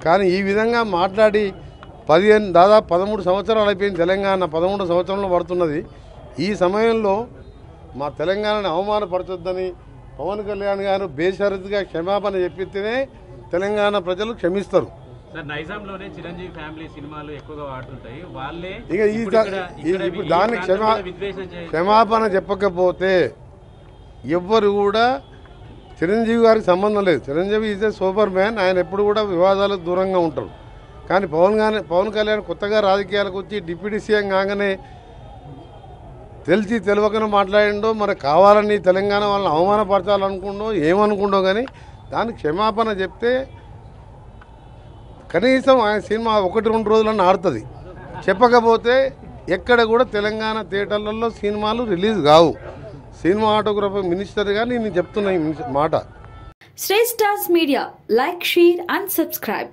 కానీ ఈ విధంగా మాట్లాడి దాదాపు 13 సంవత్సరాలు అయిపోయింది. తెలంగాణ 13 సంవత్సరంలో పడుతున్నది. ఈ సమయంలో మా తెలంగాణని అవమానపరచొద్దని పవన్ కళ్యాణ్ గారు బేషరతుగా క్షమాపణ చెప్పితేనే తెలంగాణ ప్రజలు క్షమిస్తారు. నైజాంలోనే చిరంజీవి ఫ్యామిలీ సినిమాలు ఎక్కువగా వాడుతుంటాయి. వాళ్ళే ఇప్పుడు దాన్ని క్షమాపణ చెప్పకపోతే ఎవ్వరు కూడా చిరంజీవి గారికి సంబంధం లేదు. Chiranjeevi is a super man. ఆయన ఎప్పుడు కూడా వివాదాలకు దూరంగా ఉంటారు. కానీ పవన్ కళ్యాణ్ కొత్తగా రాజకీయాలకు వచ్చి డిప్యూటీ సీఎం కాగానే తెలిసి తెలియకనే మాట్లాడిండో, మరి కావాలని తెలంగాణ వాళ్ళని అవమానపరచాలనుకుండో ఏమనుకుండో, కానీ దానికి క్షమాపణ చెప్తే కనీసం ఆయన సినిమా 1-2 రోజులన్నా ఆడుతుంది. చెప్పకపోతే ఎక్కడ కూడా తెలంగాణ థియేటర్లలో సినిమాలు రిలీజ్ కావు. సినిమాటోగ్రఫీ మినిస్టర్గా నేను చెప్తున్నా ఈ మాట. Stars Media, like, share and subscribe.